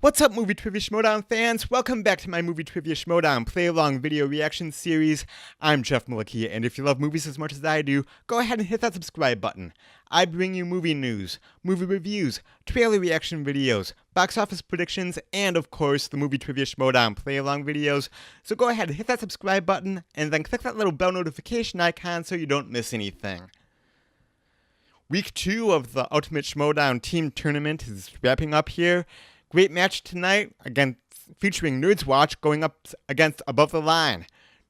What's up, Movie Trivia Schmoedown fans? Welcome back to my Movie Trivia Schmoedown play-along video reaction series. I'm Jeff Malicki, and if you love movies as much as I do, go ahead and hit that subscribe button. I bring you movie news, movie reviews, trailer reaction videos, box office predictions, and of course, the Movie Trivia Schmoedown play-along videos. So go ahead and hit that subscribe button, and then click that little bell notification icon so you don't miss anything. Week 2 of the Ultimate Schmoedown Team Tournament is wrapping up here. Great match tonight, again featuring Nerds Watch going up against Above the Line.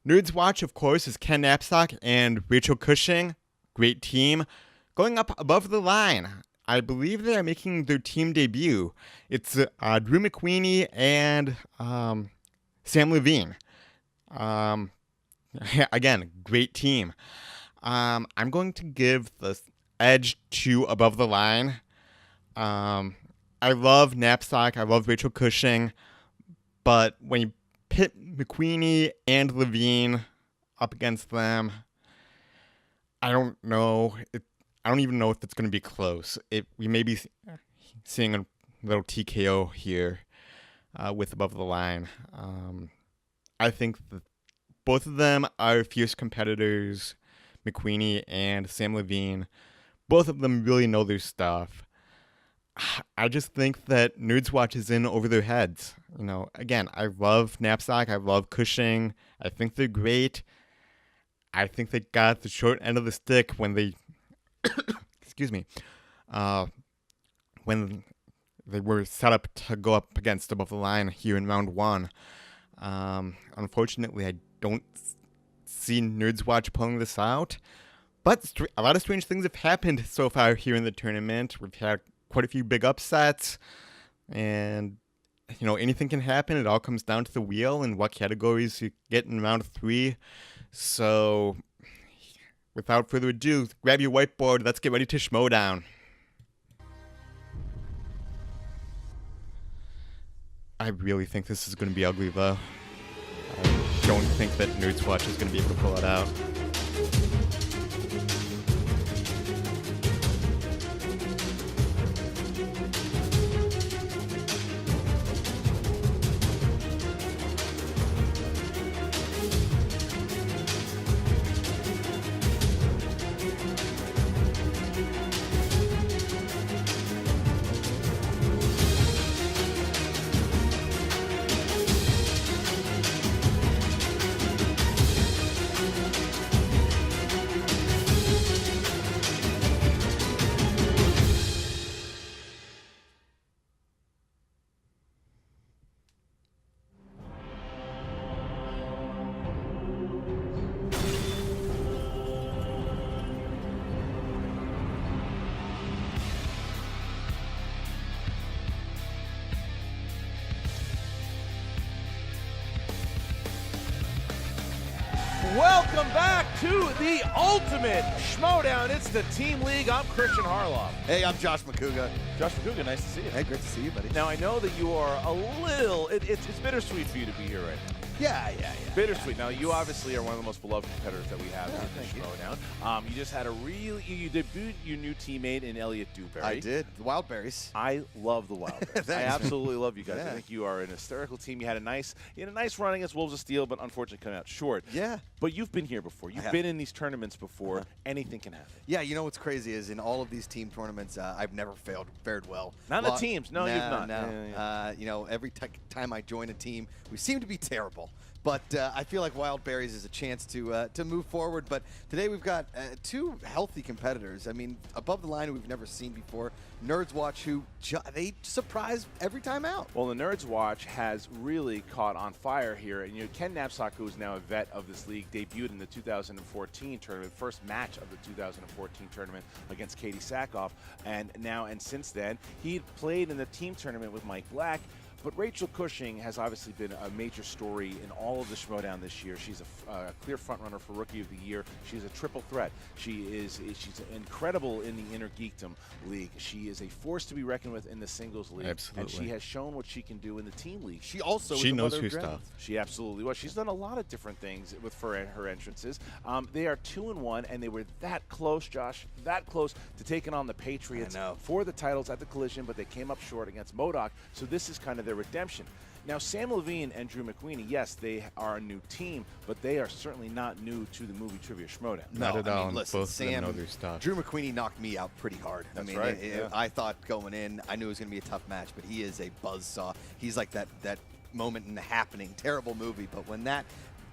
Nerds Watch, of course, is Ken Knapsack and Rachel Cushing. Great team. Going up Above the Line, I believe they are making their team debut. It's Drew McWeeny and Sam Levine. Again, great team. I'm going to give the edge to Above the Line. I love Knapsack, I love Rachel Cushing, but when you pit McQueenie and Levine up against them, I don't know. I don't even know if it's going to be close. We may be seeing a little TKO here with Above the Line. I think that both of them are fierce competitors, McQueenie and Sam Levine. Both of them really know their stuff. I just think that Nerds Watch is in over their heads. You know, again, I love Knapsack. I love Cushing. I think they're great. I think they got the short end of the stick when they, excuse me, when they were set up to go up against Above the Line here in round 1. Unfortunately, I don't see Nerds Watch pulling this out. But a lot of strange things have happened so far here in the tournament. We've had quite a few big upsets, and you know, anything can happen. It all comes down to the wheel and what categories you get in round 3. So without further ado, grab your whiteboard. Let's get ready to Schmoedown. I really think this is going to be ugly, though. I don't think that Nerds Watch is going to be able to pull it out. Welcome back to the Ultimate Schmoedown. It's the Team League. I'm Christian Harloff. Hey, I'm Josh McCouga. Josh McCouga, nice to see you. Hey, great to see you, buddy. Now, I know that you are a little, it's bittersweet for you to be here right now. Yeah. Bittersweet. Now, you obviously are one of the most beloved competitors that we have here in thank you. Schmoedown. You just had you debuted your new teammate in Elliot Dewberry. I did. The Wildberries. I love the Wildberries. I Thanks. absolutely love you guys. Yeah. I think you are an hysterical team. You had a nice run against Wolves of Steel, but unfortunately coming out short. Yeah. But you've been here before. You've been in these tournaments before. Anything can happen. Yeah, you know what's crazy is in all of these team tournaments, I've never fared well. Not in the teams. No, you've not. No. Yeah. You know, every time I join a team, we seem to be terrible. But I feel like Wildberries is a chance to move forward. But today we've got 2 healthy competitors. I mean, Above the Line, who we've never seen before. Nerds Watch, who they surprise every time out. Well, the Nerds Watch has really caught on fire here. And, you know, Ken Knapsack, who is now a vet of this league, debuted in the 2014 tournament, first match of the 2014 tournament against Katie Sackhoff. And since then, he played in the team tournament with Mike Black. But Rachel Cushing has obviously been a major story in all of the Schmoedown this year. She's a clear frontrunner for Rookie of the Year. She's a triple threat. She's incredible in the Inner Geekdom League. She is a force to be reckoned with in the singles league. Absolutely. And she has shown what she can do in the team league. She also she is a knows mother her of dragons. stuff. She absolutely was. She's done a lot of different things for her entrances. They are 2-1, and they were that close, Josh, that close to taking on the Patriots for the titles at the Collision, but they came up short against MODOK. So this is kind of their their redemption. Now, Sam Levine and Drew McWeeny, yes, they are a new team, but they are certainly not new to the Movie Trivia Schmoedown. Not at all. Listen, Both of them Sam, know their stuff. Drew McWeeny knocked me out pretty hard. That's I mean, right. Yeah. I thought going in, I knew it was going to be a tough match, but he is a buzzsaw. He's like that moment in The Happening, terrible movie, but when that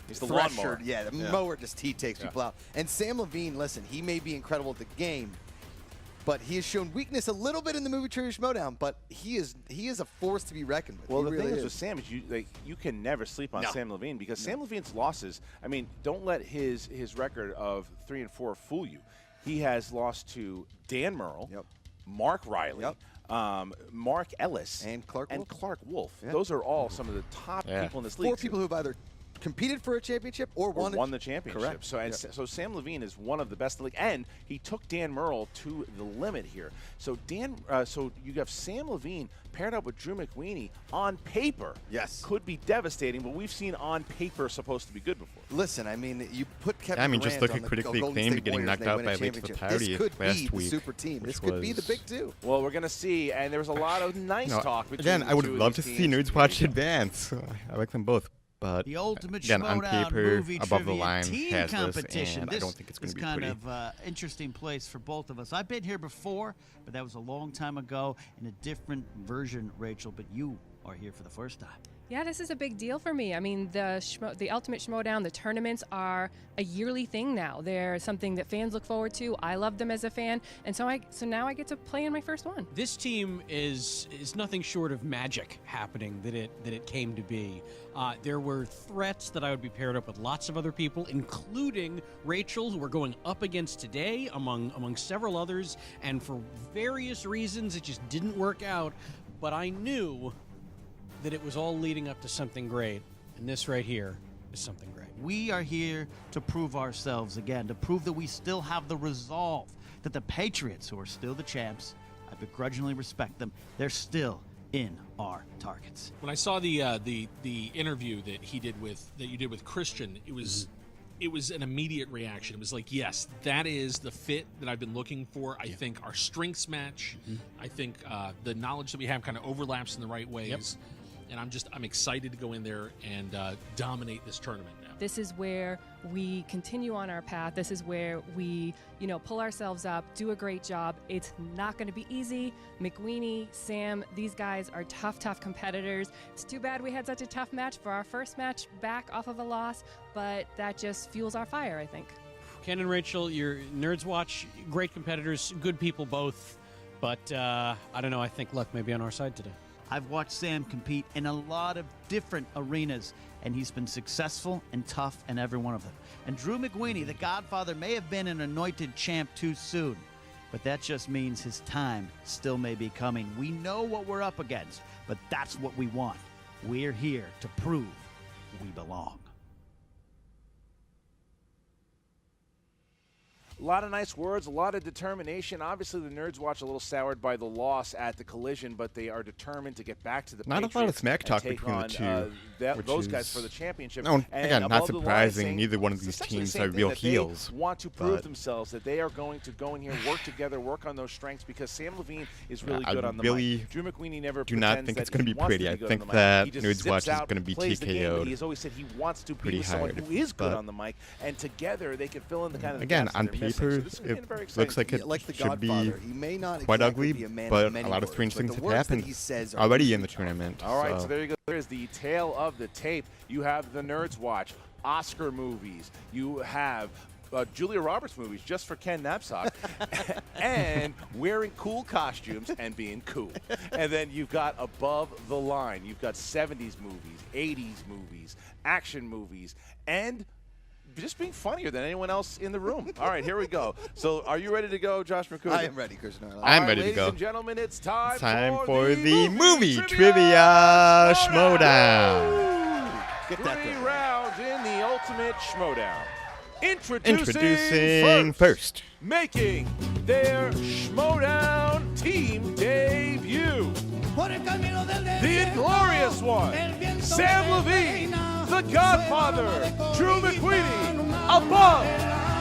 He's the thresher, lawnmower. yeah, the mower he takes people out. And Sam Levine, listen, he may be incredible at the game, but he has shown weakness a little bit in the Movie Trivia Schmoedown, but he is a force to be reckoned with. Well, he the really thing is with Sam is you can never sleep on No. Sam Levine because Sam Levine's losses, I mean, don't let his record of 3-4 fool you. He has lost to Dan Murrell, Mark Riley, Mark Ellis, And Clark Wolf. Yeah. Those are all some of the top people in this league. 4 people who have either competed for a championship or won the championship. Correct. So Sam Levine is one of the best in the league, and he took Dan Murrell to the limit here. So so you have Sam Levine paired up with Drew McWeeny on paper. Yes. Could be devastating, but we've seen on paper supposed to be good before. Listen, I mean, you put Kevin I mean, just Durant look on at the critically Golden acclaimed State getting Warriors, knocked they out win a by Rachel championship. Tapauti This could last be the week, super team. This which could be the was- big two. Well, we're going to see, and there was a lot of nice talk between Again, the I would two of love to these see teams. Nerds Watch advance. I like them both. But The ultimate again, on Schmoedown paper, movie above the trivia line team has competition. this, and I don't think it's going to be kind pretty. of interesting place for both of us. I've been here before, but that was a long time ago in a different version, Rachel. But you are here for the first time. Yeah, this is a big deal for me. I mean, the Ultimate Schmoedown, the tournaments are a yearly thing now. They're something that fans look forward to. I love them as a fan, and so now I get to play in my first one. This team is nothing short of magic happening that it came to be. There were threats that I would be paired up with lots of other people, including Rachel, who we're going up against today, among several others, and for various reasons it just didn't work out. But I knew that it was all leading up to something great, and this right here is something great. We are here to prove ourselves again, to prove that we still have the resolve, that the Patriots, who are still the champs, I begrudgingly respect them, they're still in our targets. When I saw the interview that you did with Christian, it was an immediate reaction. It was like, yes, that is the fit that I've been looking for. I think our strengths match. I think the knowledge that we have kind of overlaps in the right ways. And I'm excited to go in there and dominate this tournament now. This is where we continue on our path. This is where we, pull ourselves up, do a great job. It's not going to be easy. McWeeny, Sam, these guys are tough competitors. It's too bad we had such a tough match for our first match back off of a loss, but that just fuels our fire, I think. Ken and Rachel, your Nerds Watch, great competitors, good people both. But I don't know, I think luck may be on our side today. I've watched Sam compete in a lot of different arenas, and he's been successful and tough in every one of them. And Drew McWeeny, the Godfather, may have been an anointed champ too soon, but that just means his time still may be coming. We know what we're up against, but that's what we want. We're here to prove we belong. A lot of nice words, a lot of determination. Obviously, the Nerds Watch a little soured by the loss at the collision, but they are determined to get back to the Not Patriots a lot of smack and talk take between the on, two, those which guys is- for the championship. No, And again, not above the line surprising. saying- Neither one of it's these essentially the teams same are thing, real that they heels. want to prove but- themselves, that they are going to go in here, work together, work on those strengths, because Sam Levine is really I good on the really mic. Drew McWeeny never do not pretends think that it's gonna he be wants pretty. to I be good think on the mic. that He just Nerds zips Watch is out, gonna be plays the game, but TKO'd he has always said he wants to be pretty with someone hard, who is good but- on the mic, and together they can fill in the kind of Again, gaps that on they're missing. So paper, this is gonna be it very looks exciting. like it Like the should be Godfather, he may not quite exactly ugly, be a man but of many a lot of words, strange but things the have words that happened he says are already in the usually tournament. All right, so so there you go. There's the tail of the tape. You have the Nerds Watch, Oscar movies. You have Julia Roberts movies just for Ken Knapsack, and wearing cool costumes and being cool. And then you've got above the line. You've got 70s movies, 80s movies, action movies, and just being funnier than anyone else in the room. All right, here we go. So are you ready to go, Josh McCool? I am ready, Christian. I'm ready to ladies go. and gentlemen, it's time, for the Movie Trivia Schmoedown. Get that 3 thing. rounds in the Ultimate Schmoedown. Introducing first. making their Schmoedown team debut. The Inglorious One, Sam Levine, the Godfather, Drew McWeeny, above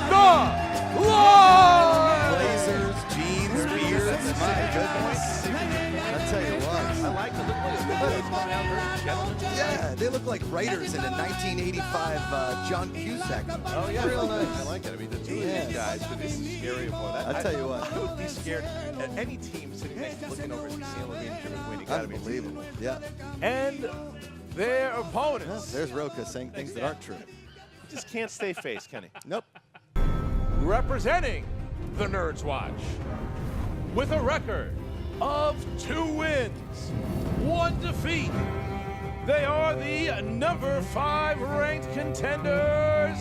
the line. Blazers, jeans, beards, my goodness. I'll tell you what. I like the look. smile, very gentleman. Yeah, they look like writers in a 1985 John Cusack. Oh yeah, real nice. I like it. I mean, the two of Yes. these guys, but this is scary of one. I'll tell you what. I would be scared at any team sitting next, looking over and Sam Levine and Jim McQueen. Gotta be Unbelievable. Yeah. And their opponents. There's Roka saying things that aren't true. He just can't stay face, can he? Nope. Representing the Nerds Watch with a record of 2 wins, 1 defeat. They are the number 5 ranked contenders,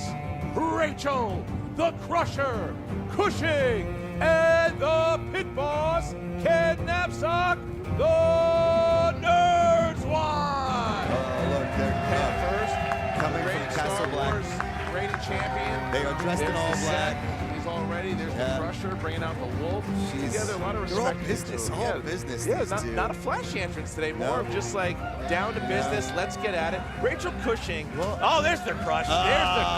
Rachel, the Crusher, Cushing, and the Pit Boss, Ken Knapsack, the Nerds Watch. Oh, look, they're First, coming great from Castle Star Black. Wars rated champion. They are dressed in There's all the black. set. He's all ready. There's Yeah. the Crusher bringing out the Wolf. She's- Together, a lot of they're all respect. business, to- all business, Yeah, these not, two. not a flashy entrance today. More No. of just like down to business. Let's get at it. Rachel Cushing. Well- Oh, there's the Crush. There's the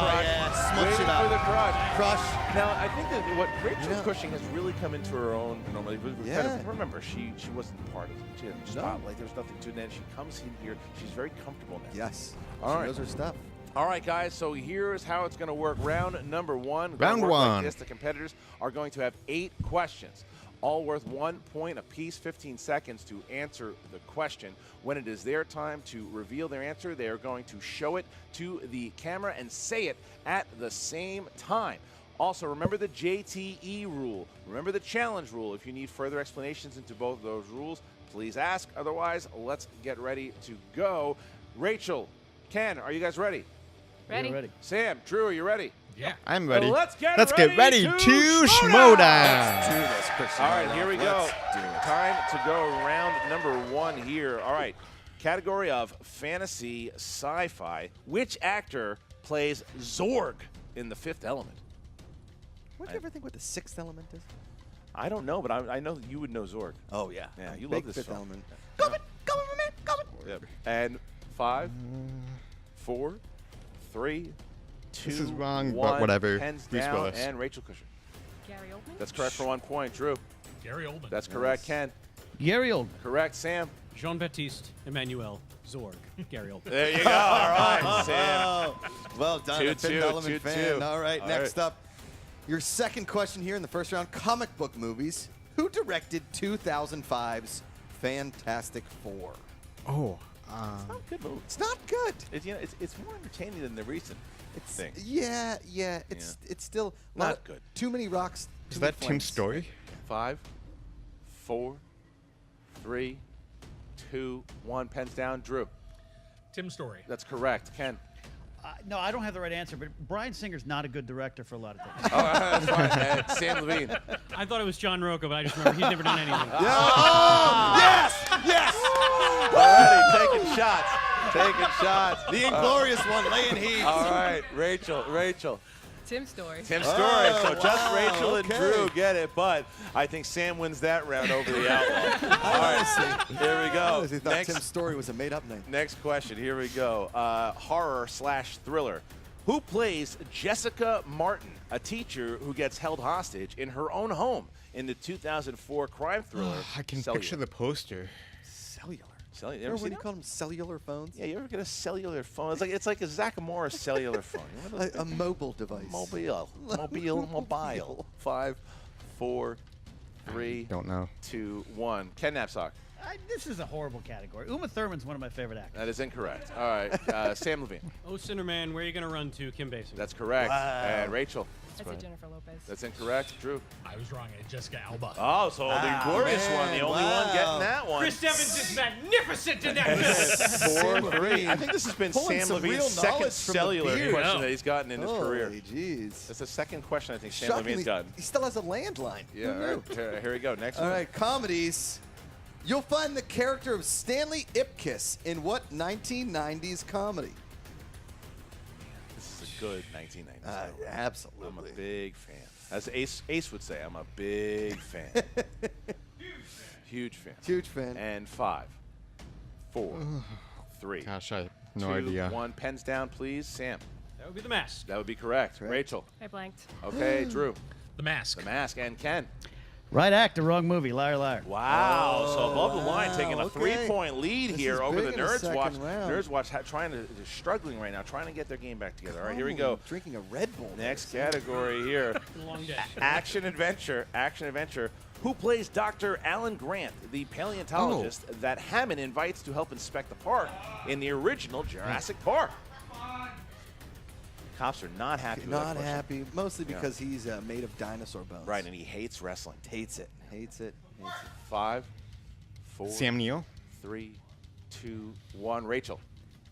Crush. yeah, smush Waiting it up. for the Crush. Crush. Now, I think that what Rachel Yeah. Cushing has really come into her own normally. Yeah. Remember, she wasn't part of it. She had No. spotlight. There was nothing to it. Then she comes in here. She's very comfortable now. Yes. All She right. knows her stuff. All right, guys, so here's how it's going to work. Round number 1. Gonna Round work like 1. this. The competitors are going to have 8 questions, all worth 1 point apiece, 15 seconds to answer the question. When it is their time to reveal their answer, they are going to show it to the camera and say it at the same time. Also, remember the JTE rule. Remember the challenge rule. If you need further explanations into both of those rules, please ask. Otherwise, let's get ready to go. Rachel, Ken, are you guys ready? Ready? Ready. Sam, Drew, are you ready? Yeah. I'm ready. Let's get ready ready to to Schmoedown. Let's do this, Christian. All right, here we go. Let's do it. Time to go round number 1 here. All right, category of fantasy sci-fi. Which actor plays Zorg in The Fifth Element? What do you ever think what the 6th element is? I don't know, but I know that you would know Zorg. Oh, yeah. Yeah, you Big love this 5th film. element. Yep. And 5, 4, 3, 2, This is wrong, but 1. whatever. Pens Bruce down, Willis. and Rachel Cushing. Gary Oldman? That's correct for 1 point. Drew, Gary Oldman. that's correct. Ken, Gary Oldman. correct. Sam, Jean-Baptiste Emmanuel Zorg. Gary Oldman. there you go. All right, Sam. Oh, well done, a 2-2, Fifth Element 2-2. fan. All right, All next right. up, your second question here in the first round, comic book movies. Who directed 2005's Fantastic Four? Oh, Not a good movie. It's not good. It's more entertaining than the recent thing. Yeah, it's still Not good. Too many rocks. is too many that Tim's flames. story? 5, 4, 3, 2, 1. Pens down. Drew, Tim Story. that's correct. Ken. No, I don't have the right answer, but Bryan Singer's not a good director for a lot of things. Oh, that's fine. And Sam Levine. I thought it was John Rocca, but I just remember he's never done anything. Yes, yes. Alrighty, taking shots. Taking shots. The Inglorious one, laying heat. All right, Rachel. Tim Story. Tim Story. Oh, So just wow, Rachel and okay. Drew get it, but I think Sam wins that round over the Outlaw. All right, here we I go. honestly thought Next, Tim's story was a made-up name. next question. Here we go. Horror/thriller. Who plays Jessica Martin, a teacher who gets held hostage in her own home in the 2004 crime thriller? I can Cellular. picture the poster. Cellular. Cellular. You Remember ever when seen you that? called them cellular phones? Yeah, you ever get a cellular phone? It's like a Zachamora cellular phone. You remember those A mobile device. Mobile. 5, 4, 3, Don't know. 2, 1. Ken Knapsack. This is a horrible category. Uma Thurman's one of my favorite actors. That is incorrect. All right, Sam Levine. Oh, Cinderman, where are you going to run to? Kim Basinger. That's correct. Wow. And Rachel. I said Jennifer Lopez. That's incorrect. Drew. I was wrong. It's Jessica Alba. Oh, so the glorious one, the man, only wow. one getting that one. Chris Evans is magnificent in that. 4, 3. I think this has been Pulling Sam some real Levine's knowledge second from the cellular beard. question that he's gotten in his career. Holy jeez. That's the second question I think Sam Shockingly, Levine's gotten. he still has a landline. Yeah, Who all knew? right. Here we go. Next All one. right, comedies. You'll find the character of Stanley Ipkiss in what 1990s comedy? This is a good 1990s. Absolutely. I'm a big fan. As Ace would say, I'm a big fan. Huge fan. Huge fan. And 5, 4, 3, Gosh, I have 2, no idea. 1. Pens down, please. Sam. That would be the mask. That would be correct. Correct. Rachel. I blanked. Okay, Drew. The Mask. The Mask. And Ken. Right actor, wrong movie. Liar, liar. Wow. So above the line, wow, taking a okay. 3-point lead This here is over big the in the Nerds second Watch. round. Nerds Watch they're struggling right now, trying to get their game back together. All right, here we go. Drinking a Red Bull. Next category here. Long day. Action adventure. Action adventure. Who plays Dr. Alan Grant, the paleontologist that Hammond invites to help inspect the park in the original Jurassic Park? Cops are not happy with that Not question. happy, mostly because he's made of dinosaur bones. Right, and he hates wrestling. Hates it. Hates it. Hates it. 5, 4, Sam Neill. 3, 2, 1. Rachel.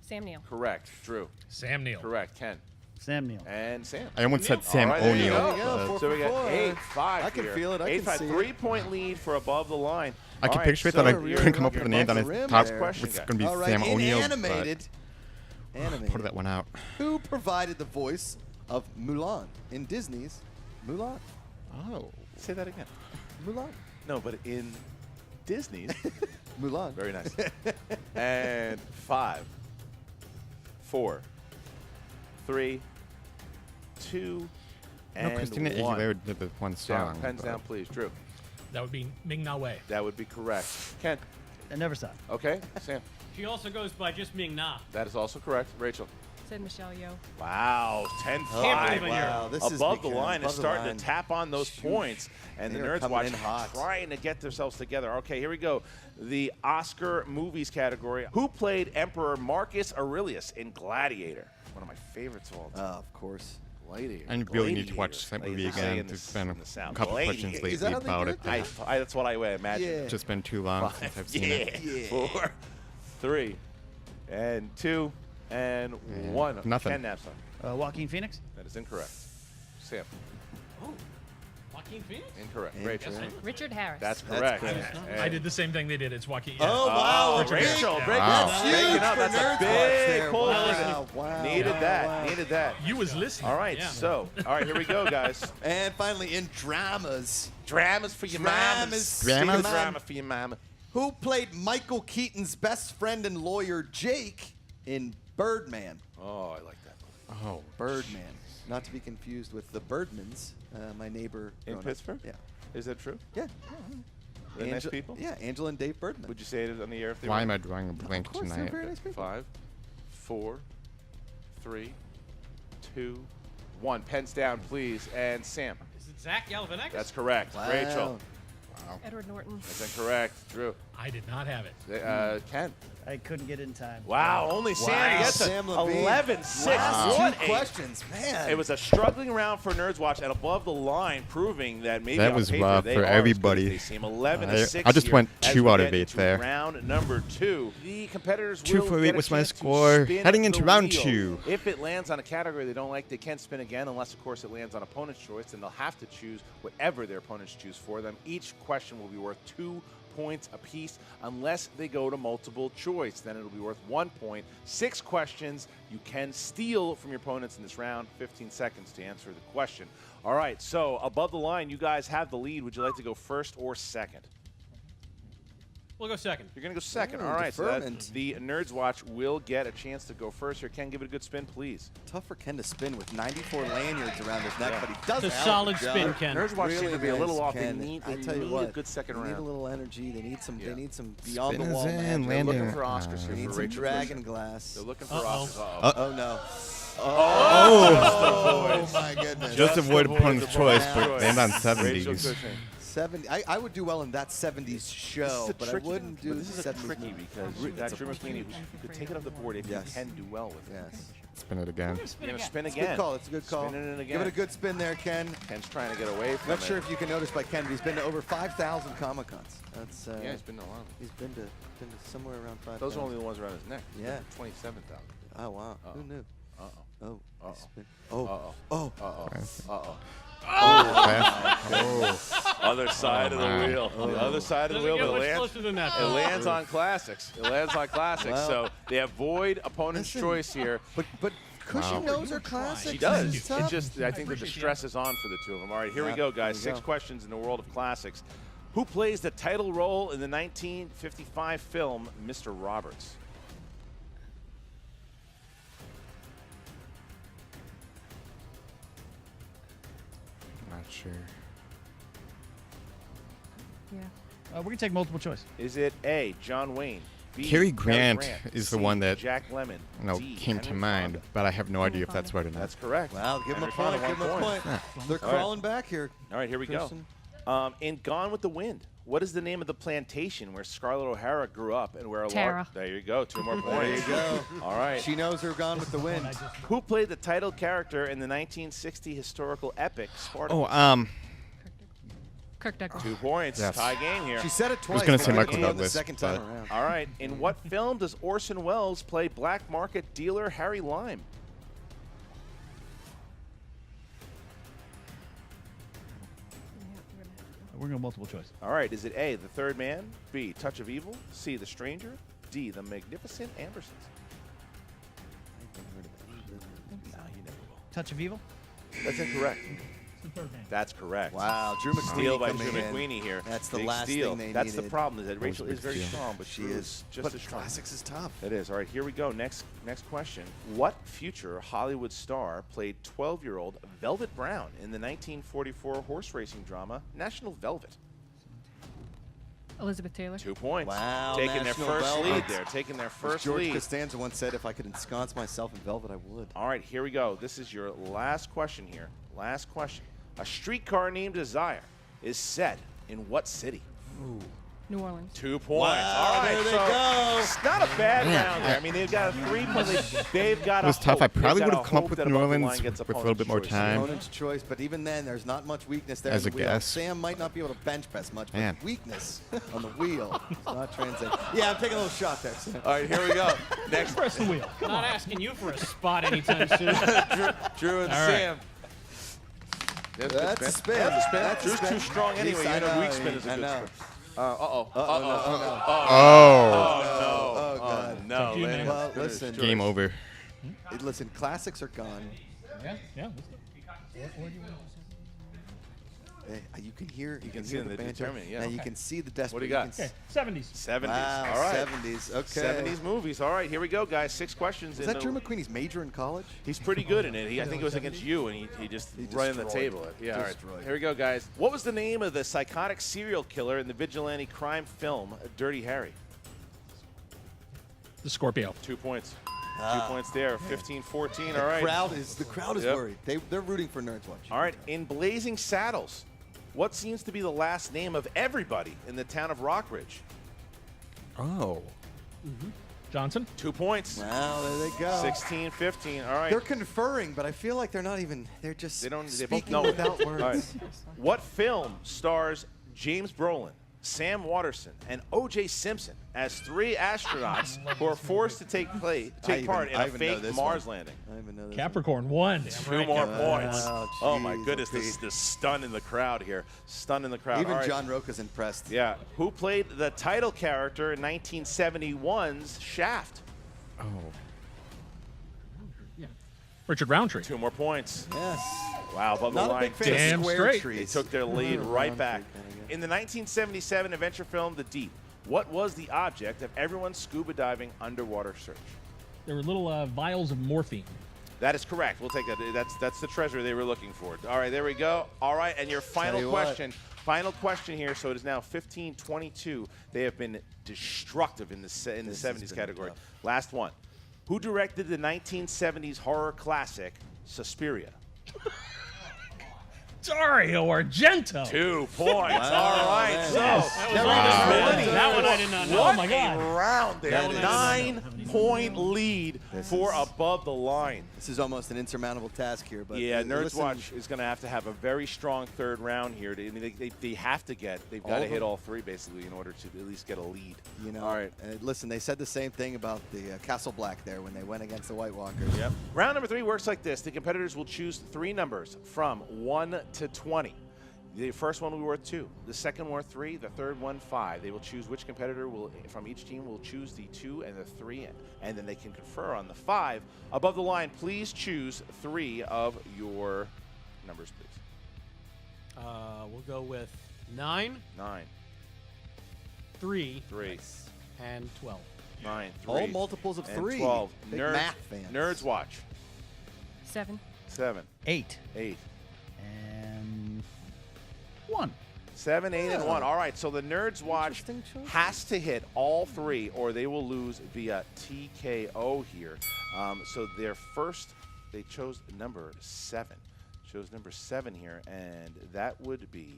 Sam Neill. Correct. Drew. Sam Neill. Correct. Ken. Sam Neill. And Sam. I almost said Sam All right, there you O'Neill. go. Four So we for got four. 8-5 I can here. feel it. I can 8-5. see it. 3-point lead for above the line. I can All right, picture it so that I you're- couldn't come up you're with a name above on the his rim top. there. Question, It's guys. going to be All right, Sam in O'Neill. but animated. Put that one out. Who provided the voice of Mulan in Disney's Mulan? Oh. Say that again. Mulan. No, but in Disney's. Mulan. Very nice. And 5, 4, 3, 2, and No, Christina 1. Aguilera did the one song. Down, pens but- down, please. Drew. That would be Ming Na Wei. That would be correct. Ken. I never saw it. Okay. Sam. She also goes by just Ming Na. That is also correct. Rachel. Said Michelle Yeoh. Wow, 10-5. Can't believe it. Wow, this is above the becoming- line is above the starting line. to tap on those Sheesh. points, and They the are Nerds coming Watch in hot. trying to get themselves together. Okay, here we go. The Oscar movies category. Who played Emperor Marcus Aurelius in Gladiator? One of my favorites of all time. Of course. Gladiator. I really need to watch Gladiator. that movie Like they say again. in the- There's been in the a South. couple questions Gladiator. lately Is that how they about do it. it? I, that's what I would imagine. Yeah. It's just been too long since I've seen it. Yeah. 4, 3, and 2, and 1. nothing. Ken Napstar. Joaquin Phoenix? That is incorrect. Sam. Oh, Joaquin Phoenix? Incorrect. And Rachel. Yes, Richard Harris. That's That's correct. correct. And- I did the same thing they did. It's Joaquin. Oh, wow. Oh, Rachel, Yeah. breaking Wow. up. Breaking up. for That's Nerds a Watch big there. pull. Wow, wow, Needed wow, that. wow. Needed that. You was listening. All right. Yeah. So, all right, here we go, guys. And finally, in dramas, Dramas for your mamas. Dramas? Drama for your mama. who played Michael Keaton's best friend and lawyer Jake in Birdman? Oh, I like that movie. Oh. Birdman. Not to be confused with the Birdmans, my neighbor. In growing up. Pittsburgh? Yeah. Is that true? Yeah. They're nice people? Yeah, Angela and Dave Birdman. Would you say it on the air if they Why were? am I drawing a blank Of course, they're tonight? very nice people. 5, 4, 3, 2, 1. Pens down, please. And Sam. Is it Zach Galifianakis? That's correct. Wow. Rachel. Edward Norton. That's incorrect. Drew. I did not have it. Ken. I couldn't get in time. Wow, only Sam gets it. Sam Levine. 11-6. Last What two a- questions, man. It was a struggling round for Nerds Watch and above the line, proving that maybe That on was paper rough they for are as good as everybody. They seem 11-6. I just here went as 2 we out of get 8 into there. Round number 2. The competitors 2 will for 8 get a was my chance to score. spin Heading into the round wheel. 2. If it lands on a category they don't like, they can spin again, unless of course it lands on opponent's choice. Then they'll have to choose whatever their opponents choose for them. Each question will be worth 2 points apiece unless they go to multiple choice. Then it'll be worth 1 point. 6 questions you can steal from your opponents in this round. 15 seconds to answer the question. All right, so above the line, you guys have the lead. Would you like to go first or second? We'll go second. You're going to go second. Ooh, All right, so that, deferment. the Nerds Watch will get a chance to go first here. Ken, give it a good spin, please. Tough for Ken to spin with 94 lanyards around his neck, Yeah. but he does It's a have solid the job. spin, Ken. Nerds Watch Really seem to be a little nice, off. Ken. They need I tell you a what, good second They need a round. little energy. They need some. Yeah. They need some beyond Spin the is wall in, magic. They're landing. looking for Oscars They here need for some Rachel dragon Cushing. glass. They're looking for Uh-oh. Oscars. Uh-oh. Oh no! Oh, my goodness! Just avoid opponent's choice, but choice. land on Rachel 70s. Cushing. 70. I would do well in that 70s show, This is a but I tricky- wouldn't do but this is a 70s tricky movie. because that Drew McLeany, you could take it off the board if Yes. you can do well with it. Yes. Spin it again. You're going to spin It's a again. good call. It's a good call. Spinning it again. Give it a good spin there, Ken. Ken's trying to get away from Not it. sure if you can notice by Ken, but he's been to over 5,000 Comic-Cons. That's Yeah, he's been to a lot of them. he's been to somewhere around 5,000. Those are only the ones around his neck. Yeah. 27,000. Oh wow! Uh-oh. Who knew? Uh-oh. Oh. Uh-oh. Spin. Oh. Uh-oh. Oh. Uh-oh. Uh-oh. Oh. Other side of the man. wheel. The other side of the Doesn't wheel. get But much it lands, closer than that. it lands on classics. It lands on classics. Wow. So they avoid opponent's Listen. choice here. But Cushing Wow. knows her classics. She does. It's It tough. just, I think that the stress is on for the two of them. All right, here we Yeah, go, guys. here we 6 go. questions in the world of classics. Who plays the title role in the 1955 film Mr. Roberts? Not sure. Yeah. We're going to take multiple choice. Is it A, John Wayne? B, Cary Grant is the C, one that Jack Lemmon. D, came to Henry mind, Fonda. but I have no idea if that's right or not. That's correct. Wow, give him a Henry point. Fonda, Give him a 1 point. They're All right. crawling back here. All right, here we Christian. go. In Gone with the Wind, what is the name of the plantation where Scarlett O'Hara grew up and where a Tara. There you go. 2 more There you points. go. All right. She knows her Gone with the Wind. Who played the title character in the 1960 historical epic Spartacus? Oh, Kirk Douglas. 2 points. Yes. Tie game here. She said it twice. gonna say but Michael it came the Douglas, second time but- around. All right. In what film does Orson Welles play black market dealer Harry Lime? We're going to multiple choice. All right. Is it A, The Third Man, B, Touch of Evil, C, The Stranger, D, The Magnificent Ambersons? No, you never will. Touch of Evil? That's incorrect. That's correct. Wow, Drew McQueen Steal by coming Drew in. McQueeney here. That's the Big last steal. thing they That's the needed. problem, is that Rachel big is very steal. strong, but She Drew is. just But as strong. classics is tough. It is. All right, here we go. Next question. What future Hollywood star played 12-year-old Velvet Brown in the 1944 horse racing drama National Velvet? Elizabeth Taylor. 2 points. Wow, Taking their National first Velvet. lead there. Taking their As first George lead. Costanza once said, if I could ensconce myself in velvet, I would. All right, here we go. This is your last question here. Last question. A streetcar named Desire is set in what city? New Orleans. 2 points. Wow, All right, there they so go. it's not a bad round there. I mean, they've got a 3 point. They've got It was a tough. hope. I probably They've would got have a come up hope with that New Above the Orleans Line gets with a little bit more opponent's choice. time. Opponent's choice, but even then, there's not much weakness there As on the a wheel. guess. Sam might not be able to bench press much, but Man. weakness on the wheel is not translating. Yeah, I'm taking a little shot there, Sam. All right, here we go. Next, Press the wheel. Not asking you for a spot anytime soon. Drew and All right. Sam. That's a spin. That's a spin. That's a Drew's spin. too strong anyway. Yes, You I know, know, weak spin is a I good know. spin. Uh-oh. Oh, Oh, God. no. you, man. Well, listen. Game over. Listen, classics are gone. Yeah, let's go. What do you want to say? You can hear. You can hear see the the banter. determinant, yeah. Now you Okay. can see the desperate. What do you got? Okay, 70s. 70s. Wow, All right. 70s. Okay. 70s movies. All right, here we go, guys. 6 questions. Was that Drew McQueen's major in college? He's pretty good in it. I think it was against you, and he just right on the destroyed table. it. Yeah, all right. Destroyed it. Here we go, guys. What was the name of the psychotic serial killer in the vigilante crime film Dirty Harry? The Scorpio. 2 points. 2 points there. 15-14. All right. The crowd is Yep. worried. They're rooting for Nerds Watch. All right. In Blazing Saddles, what seems to be the last name of everybody in the town of Rockridge? Oh. Johnson. 2 points. Wow, there they go. 16-15. All right. They're conferring, but I feel like they're not even. They're just They both speaking know it. without words. All right. What film stars James Brolin, Sam Waterston, and O.J. Simpson as 3 astronauts who are forced to take part in I a even know fake this Mars one. landing? I even know this. Capricorn 1. 2 more points. Wow, Oh my jeez, goodness, Pete. this is the stun in the crowd here. Stun in the crowd. Even All right. John Roca's impressed. Yeah. Who played the title character in 1971's Shaft? Oh. Richard Roundtree. 2 more points. Yes. Wow, above Not the a line. big fan Damn of square straight. They trees. took their lead right Round back. tree kinda, yeah. In the 1977 adventure film The Deep, what was the object of everyone's scuba diving underwater search? There were little vials of morphine. That is correct. We'll take that. That's the treasure they were looking for. All right, there we go. All right, and your final you what. question. Final question here. So it is now 15-22. They have been destructive in the This has 70s been category. tough. Last one. Who directed the 1970s horror classic Suspiria? Dario Argento. 2 points. All right. man. So Yes. That one I did not know. What Oh, my God. a round there. That is- 9-point lead for Above the Line. This is almost an insurmountable task here, but Yeah, Nerds listen, Watch is going to have a very strong third round here. I mean, they have to they've got All to of hit them. all 3 basically in order to at least get a lead. You know, All right. listen, they said the same thing about the Castle Black there when they went against the White Walkers. Yep. Round number 3 works like this. The competitors will choose 3 numbers from 1 to 20. The first one will be worth 2. The second one worth 3. The third one 5. They will choose which competitor from each team will choose the 2 and the 3, and then they can confer on the 5. Above the Line, please choose 3 of your numbers, please. We'll go with 9, 9, 3, 3, and 12. 9, 3, All multiples of and 3. 12. Big Nerds, math fans. Nerds Watch. 7. 7, 8 8, and 1. 7, 8, and 1. All right, so the Nerds Watch Interesting choice. has to hit all 3 or they will lose via TKO here. So their first, they chose number 7. Chose number 7 here, and that would be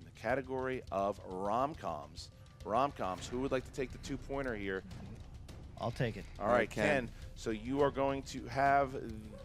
in the category of rom-coms. Rom-coms. Who would like to take the 2-pointer here? I'll take it. All right, Ken. So you are going to have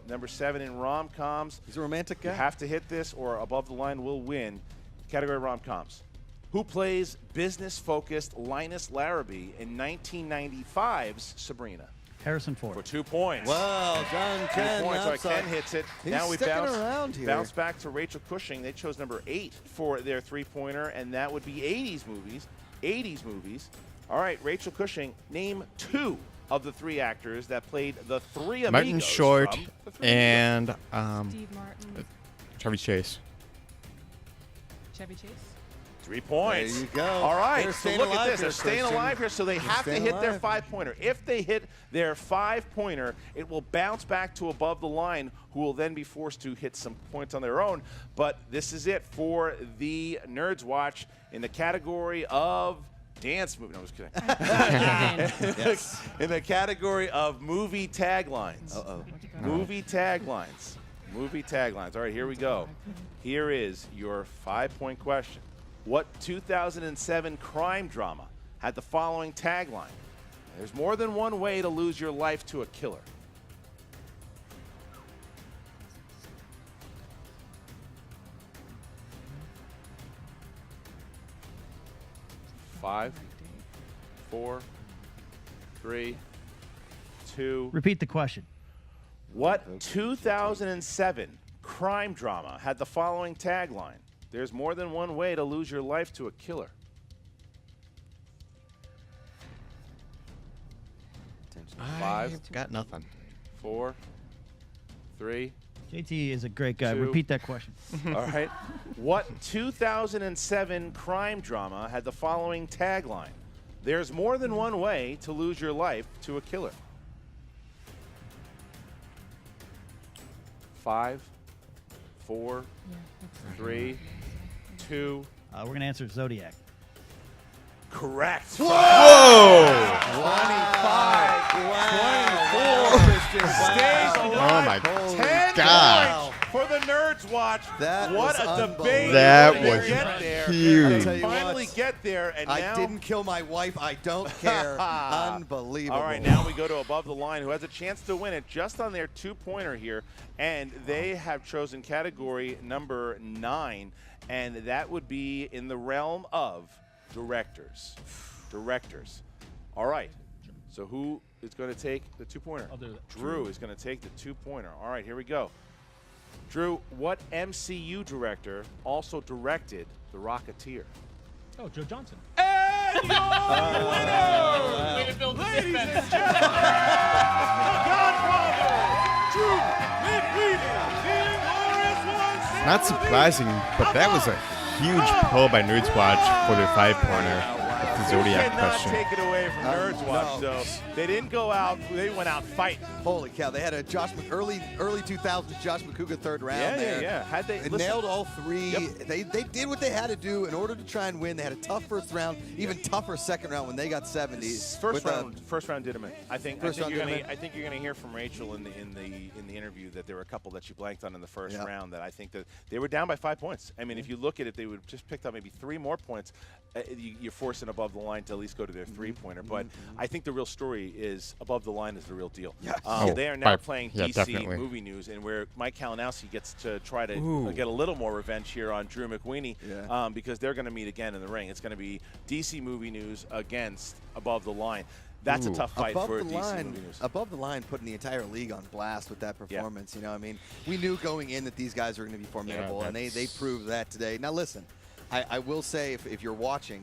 number 7 in rom-coms. He's a romantic guy. You have to hit this or above the line will win. Category rom-coms. Who plays business-focused Linus Larrabee in 1995's Sabrina? Harrison Ford. For 2 points. Well done, 2 Ken. points. All right, Outside. Ken hits it. He's now we sticking around here. bounce back to Rachel Cushing. They chose number 8 for their 3-pointer, and that would be 80s movies. 80s movies. All right, Rachel Cushing, name 2 of the 3 actors that played the 3 amigos. Martin Short from the Three and Steve Martin, Chevy Chase. Chevy Chase. 3 points. There you go. All right, They're so staying look at alive this. They're here, staying Christian. alive here, so they have to staying hit their alive. 5-pointer. If they hit their 5-pointer, it will bounce back to above the line, who will then be forced to hit some points on their own. But this is it for the Nerds Watch in the category of dance movie. No, I was kidding. Yes. In the category of movie taglines. Uh-oh. Movie taglines. Movie taglines. All right, here we go. Here is your 5-point question. What 2007 crime drama had the following tagline? There's more than one way to lose your life to a killer. Five, 4, 3, 2. Repeat the question. What 2007 crime drama had the following tagline? There's more than one way to lose your life to a killer. Five. I've got nothing. 4, 3. JT is a great guy. 2. Repeat that question. All right. What 2007 crime drama had the following tagline? There's more than one way to lose your life to a killer. 5, 4, 3, 2. We're going to answer Zodiac. Correct. Whoa! 25. 24. Stays Oh alive. my 10 God. points for the Nerds Watch. That what was a debate. That They was get there. huge. They I'll tell you finally what. get there, and I now didn't kill my wife. I don't care. Unbelievable. All right, now we go to Above the Line, who has a chance to win it just on their 2-pointer here, and they have chosen category number 9, and that would be in the realm of directors. Directors. All right. So who is going to take the 2-pointer? I'll do that. Drew is going to take the 2-pointer. All right, here we go. Drew, what MCU director also directed The Rocketeer? Oh, Joe Johnson. And your winner, Way to build the ladies and defense. gentlemen, the Godfather, Drew McWeedy, the Inglorious Ones. Not surprising, but that was a huge pull by Nerds Watch for their 5-pointer. The Zodiac cannot question. take it away from Nerds Watch, no. though. They didn't go out. They went out fighting. Holy cow! They had a early 2000s Josh McCouga 3rd round Yeah, there. yeah. Had they It listen, nailed all 3. Yep. They did what they had to do in order to try and win. They had a tough first round, even tougher second round when they got 70s. First round did them in. I think First round you're did 'em gonna. in. I think you're gonna hear from Rachel in the interview that there were a couple that she blanked on in the first Yeah. round. That I think that they were down by 5 points. I mean, if you look at it, they would just picked up maybe 3 more points. You're forcing Above the Line to at least go to their 3-pointer. But I think the real story is Above the Line is the real deal. Yes. They are now by- playing yeah, DC definitely. movie news, and where Mike Kalinowski gets to try to Ooh. get a little more revenge here on Drew McWeeny, Yeah. because they're going to meet again in the ring. It's going to be DC movie news against Above the Line. That's a Ooh. tough fight Above for the DC line, movie news. Above the Line, putting the entire league on blast with that performance. You know, I mean, we knew going in that these guys are going to be formidable, and they proved that today. Now, listen, I will say, if you're watching,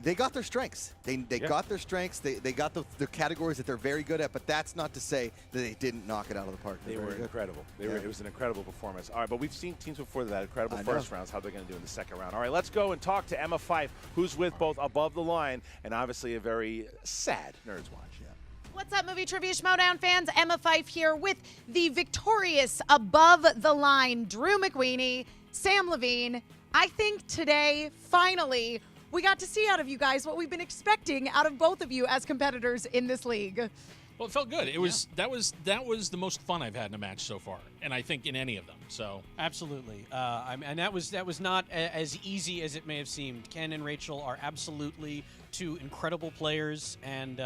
they got their strengths. They got their strengths. They got the categories that they're very good at, but that's not to say that they didn't knock it out of the park. They They're were very good. incredible. Yeah. It was an incredible performance. All right, but we've seen teams before that had incredible I know. first rounds. How they're going to do in the second round. All right, let's go and talk to Emma Fife, who's with both Above the Line and obviously a very sad Nerds Watch. What's up, Movie Trivia Schmoedown fans? Emma Fife here with the victorious Above the Line Drew McWeeny, Sam Levine, I think today, finally, we got to see out of you guys what we've been expecting out of both of you as competitors in this league. Well, it felt good. It was that was the most fun I've had in a match so far, and I think in any of them. So Absolutely, and that was not as easy as it may have seemed. Ken and Rachel are absolutely two incredible players, and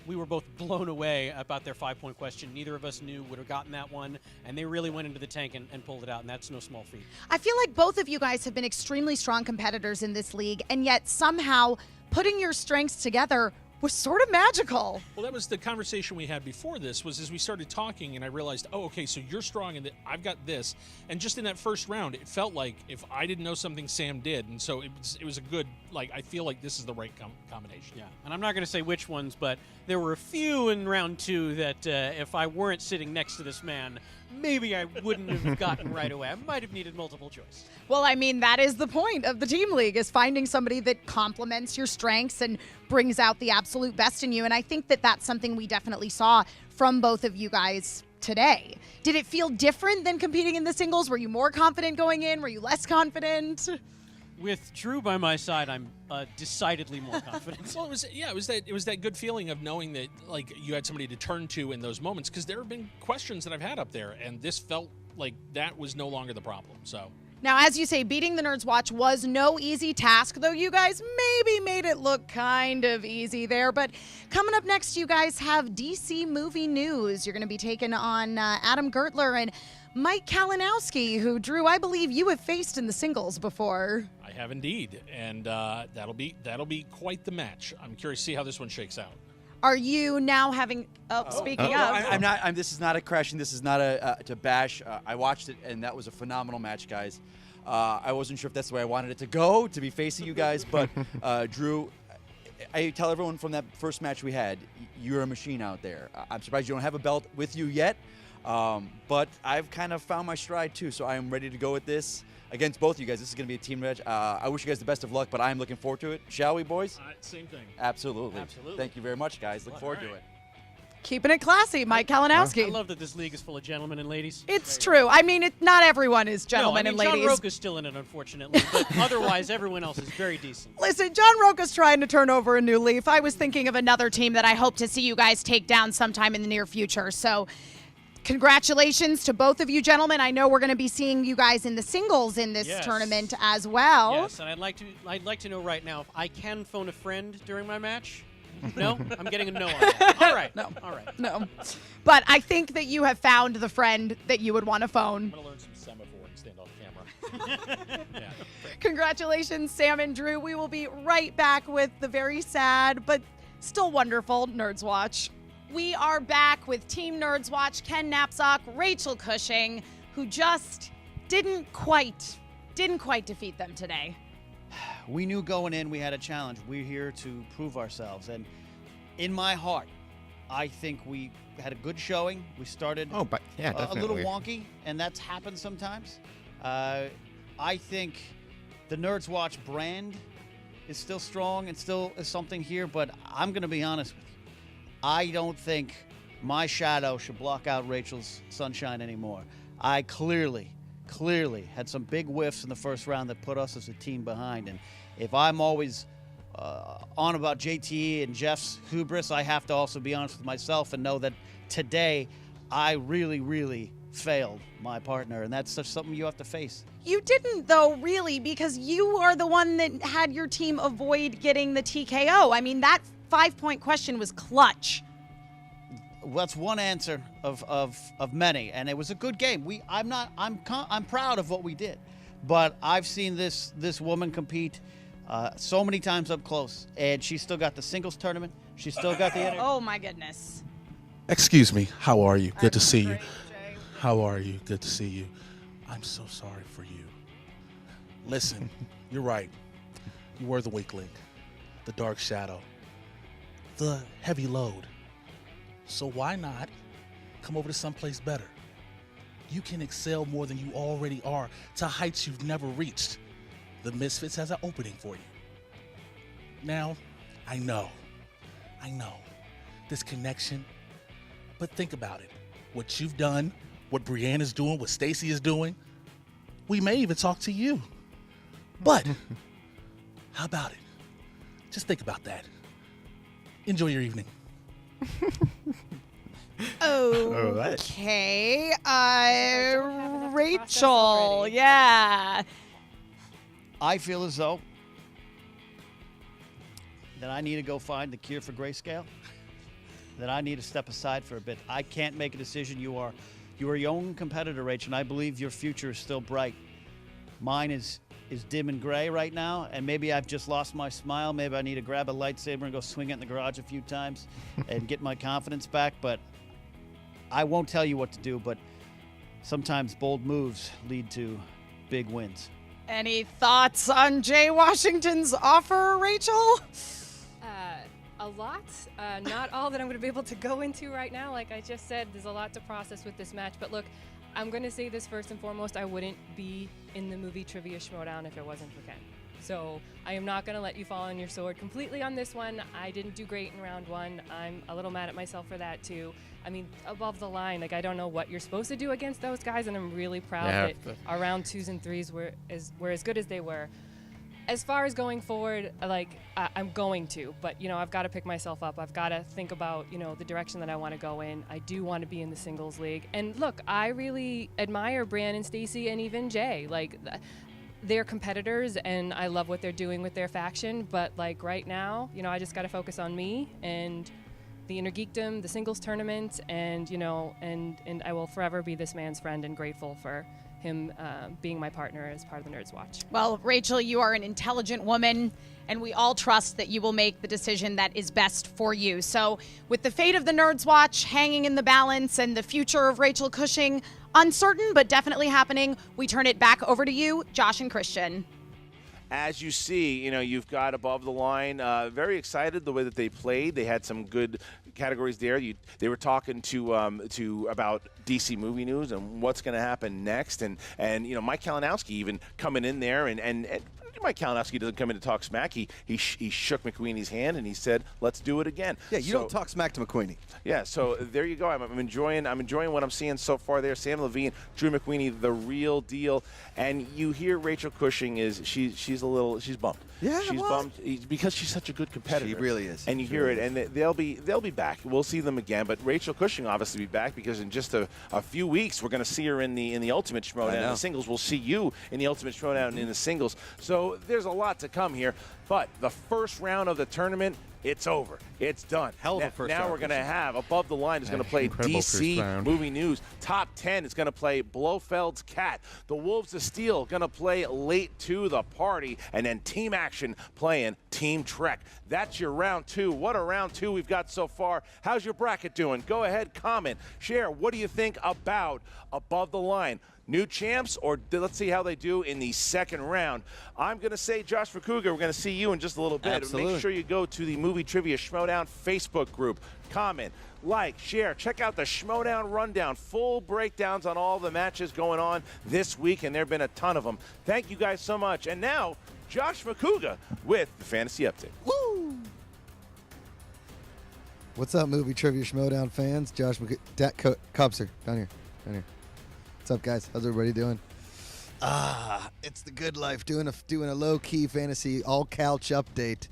we were both blown away about their 5-point question. Neither of us knew would have gotten that one, and they really went into the tank and pulled it out, and that's no small feat. I feel like both of you guys have been extremely strong competitors in this league, and yet somehow putting your strengths together was sort of magical. Well, that was the conversation we had before this, was as we started talking and I realized, oh, okay, so you're strong and I've got this. And just in that first round, it felt like if I didn't know something, Sam did. And so it was a good, like, I feel like this is the right combination. Yeah, and I'm not going to say which ones, but there were a few in round 2 that if I weren't sitting next to this man, maybe I wouldn't have gotten right away. I might have needed multiple choice. Well, I mean, that is the point of the team league, is finding somebody that complements your strengths and brings out the absolute best in you. And I think that that's something we definitely saw from both of you guys today. Did it feel different than competing in the singles? Were you more confident going in? Were you less confident? With Drew by my side, I'm decidedly more confident. Well, it was that good feeling of knowing that, like, you had somebody to turn to in those moments, because there have been questions that I've had up there, and this felt like that was no longer the problem. So Now, as you say, beating the Nerds Watch was no easy task, though you guys maybe made it look kind of easy there. But coming up next, you guys have DC movie news. You're going to be taking on Adam Gertler and Mike Kalinowski, who, Drew, I believe you have faced in the singles before. I have indeed, and that'll be quite the match. I'm curious to see how this one shakes out. Are you now having? Speaking of, I'm not. This is not a crashing. This is not a to bash. I watched it, and that was a phenomenal match, guys. I wasn't sure if that's the way I wanted it to go, to be facing you guys, but Drew, I tell everyone from that first match we had, you're a machine out there. I'm surprised you don't have a belt with you yet, but I've kind of found my stride too, so I am ready to go with this against both of you guys. This is going to be a team match. I wish you guys the best of luck, but I'm looking forward to it. Shall we, boys? Same thing. Absolutely. Thank you very much, guys. Look forward to it. keeping it classy, Mike Kalinowski. I love that this league is full of gentlemen and ladies. It's true. I mean, not everyone is gentlemen and ladies. John Roca's still in it, unfortunately, but otherwise everyone else is very decent. Listen, John Roca's trying to turn over a new leaf. I was thinking of another team that I hope to see you guys take down sometime in the near future. So congratulations to both of you gentlemen. I know we're going to be seeing you guys in the singles in this tournament as well. Yes, and I'd like to know right now if I can phone a friend during my match. No? I'm getting a no on that. All right. No. All right. No. But I think that you have found the friend that you would want to phone. I'm going to learn some semaphore and stand off camera. Yeah. Congratulations, Sam and Drew. We will be right back with the very sad but still wonderful Nerds Watch. We are back with Team Nerds Watch, Ken Knapsack, Rachel Cushing, who just didn't quite defeat them today. We knew going in we had a challenge. We're here to prove ourselves. And in my heart, I think we had a good showing. We started a little wonky, and that's happened sometimes. I think the Nerds Watch brand is still strong and still is something here, but I'm going to be honest with you. I don't think my shadow should block out Rachel's sunshine anymore. I clearly had some big whiffs in the first round that put us as a team behind. And if I'm always on about JTE and Jeff's hubris, I have to also be honest with myself and know that today I really failed my partner, and that's just something you have to face. You didn't, though, really, because you are the one that had your team avoid getting the TKO. I mean, that 5-point question was clutch. Well, that's one answer of many, and it was a good game. I'm proud of what we did, but I've seen this woman compete so many times up close, and she's still got the singles tournament. She's still got the energy. Oh my goodness. Excuse me. How are you? Good to see you. How are you? Good to see you. I'm so sorry for you. Listen, you're right. You were the weak link, the dark shadow, the heavy load. So why not come over to someplace better? You can excel more than you already are to heights you've never reached. The Misfits has an opening for you. Now, I know, this connection, but think about it. What you've done, what Brianne is doing, what Stacy is doing, we may even talk to you. But how about it? Just think about that. Enjoy your evening. Okay. Rachel. Yeah. I feel as though that I need to go find the cure for grayscale, that I need to step aside for a bit. I can't make a decision. You are your own competitor, Rachel, and I believe your future is still bright. Mine is dim and gray right now, and maybe I've just lost my smile. Maybe I need to grab a lightsaber and go swing it in the garage a few times and get my confidence back, but I won't tell you what to do, but sometimes bold moves lead to big wins. Any thoughts on Jay Washington's offer, Rachel? A lot. Not all that I'm going to be able to go into right now. Like I just said, there's a lot to process with this match. But look, I'm going to say this first and foremost. I wouldn't be in the Movie Trivia Schmoedown if it wasn't for Ken. So I am not going to let you fall on your sword completely on this one. I didn't do great in round one. I'm a little mad at myself for that too. I mean, above the line, like I don't know what you're supposed to do against those guys, and I'm really proud that our round 2s and 3s were as good as they were. As far as going forward, like I'm going to, but I've got to pick myself up. I've got to think about the direction that I want to go in. I do want to be in the singles league, and look, I really admire Brian and Stacy and even Jay. Like they're competitors, and I love what they're doing with their faction. But like right now, I just got to focus on me and the Inner Geekdom, the singles tournament, and and I will forever be this man's friend and grateful for him being my partner as part of the Nerds Watch. Well, Rachel, you are an intelligent woman, and we all trust that you will make the decision that is best for you. So with the fate of the Nerds Watch hanging in the balance and the future of Rachel Cushing uncertain but definitely happening, we turn it back over to you, Josh and Christian. As you see, you've got Above the Line. Very excited the way that they played. They had some good categories there. They were talking to about DC movie news and what's going to happen next. And Mike Kalinowski even coming in there and Mike Kalinowski doesn't come in to talk smack. He shook McQueenie's hand and he said, "Let's do it again." Yeah, you don't talk smack to McQueenie. Yeah, so there you go. I'm enjoying what I'm seeing so far there. Sam Levine, Drew McQueenie, the real deal. And you hear Rachel Cushing she's bummed. Yeah, she's bummed because she's such a good competitor. She really is. And you hear it, and they'll be back. We'll see them again. But Rachel Cushing obviously be back because in just a few weeks we're going to see her in the Ultimate Schmoedown in the singles. We'll see you in the Ultimate Schmoedown in the singles. So there's a lot to come here. But the first round of the tournament, it's over. It's done. Hell of a first round. Now we're going to have Above the Line is going to play DC Movie News. Top 10 is going to play Blofeld's Cat. The Wolves of Steel going to play Late to the Party. And then Team Action playing Team Trek. That's your round 2. What a round 2 we've got so far. How's your bracket doing? Go ahead, comment, share. What do you think about Above the Line? New champs, or let's see how they do in the second round. I'm going to say, Josh Verkuger, we're going to see you in just a little bit. Absolutely. Make sure you go to the Movie Trivia Schmoedown Facebook group. Comment, like, share. Check out the Schmoedown Rundown. Full breakdowns on all the matches going on this week, and there have been a ton of them. Thank you guys so much. And now, Josh Verkuger with the Fantasy Update. Woo! What's up, Movie Trivia Schmoedown fans? Josh Cubser, down here. What's up, guys? How's everybody doing? It's the good life. Doing a low-key fantasy all-couch update.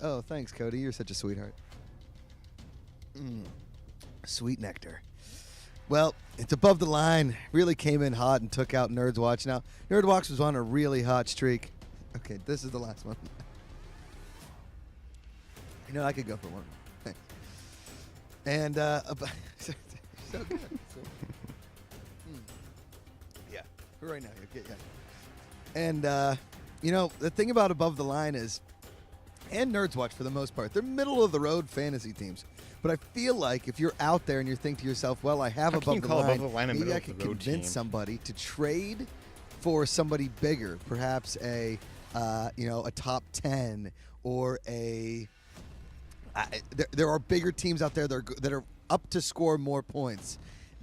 Oh, thanks, Cody. You're such a sweetheart. Sweet nectar. Well, it's Above the Line. Really came in hot and took out Nerds Watch. Now, Nerd Watch was on a really hot streak. Okay, this is the last one. I could go for one. Thanks. And, so good. Right now, yeah. And, the thing about Above the Line is, and Nerds Watch for the most part, they're middle-of-the-road fantasy teams. But I feel like if you're out there and you're thinking to yourself, well, I have Above the Line, maybe I could convince somebody to trade for somebody bigger, perhaps a top 10 or a there are bigger teams out there that are up to score more points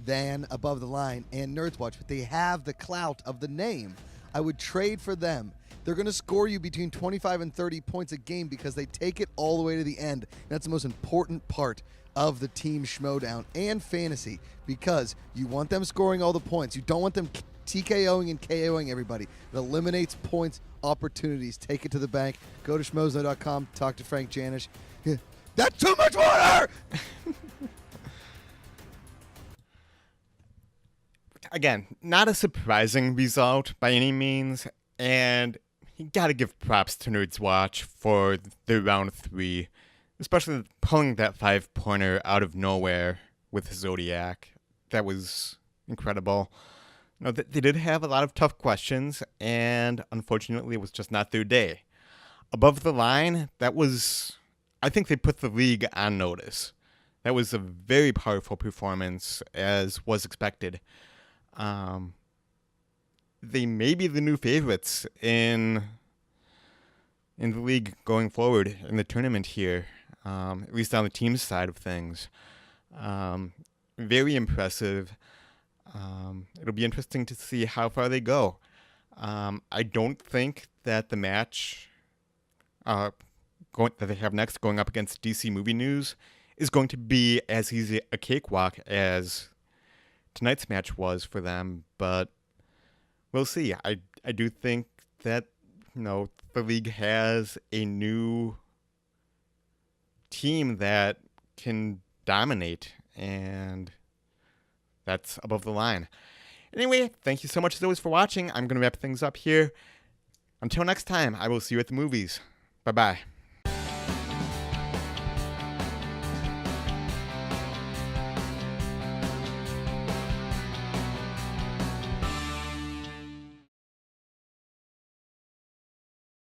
than Above the Line and Nerds Watch, but they have the clout of the name. I would trade for them. They're going to score you between 25 and 30 points a game because they take it all the way to the end. That's the most important part of the Team Schmoedown and fantasy, because you want them scoring all the points. You don't want them TKOing and KOing everybody. It eliminates points, opportunities. Take it to the bank. Go to schmoedown.com. Talk to Frank Janish. Yeah. That's too much water! Again, not a surprising result by any means, and you gotta give props to Nerds Watch for the round 3, especially pulling that 5-pointer out of nowhere with Zodiac. That was incredible. No, they did have a lot of tough questions, and unfortunately, it was just not their day. Above the line, I think they put the league on notice. That was a very powerful performance, as was expected. They may be the new favorites in the league going forward in the tournament here, at least on the team's side of things. Very impressive. It'll be interesting to see how far they go. I don't think that the match that they have next, going up against DC Movie News, is going to be as easy a cakewalk as tonight's match was for them, but we'll see. I do think that the league has a new team that can dominate, and that's above the line. Anyway, thank you so much as always for watching. I'm going to wrap things up here. Until next time, I will see you at the movies. Bye-bye.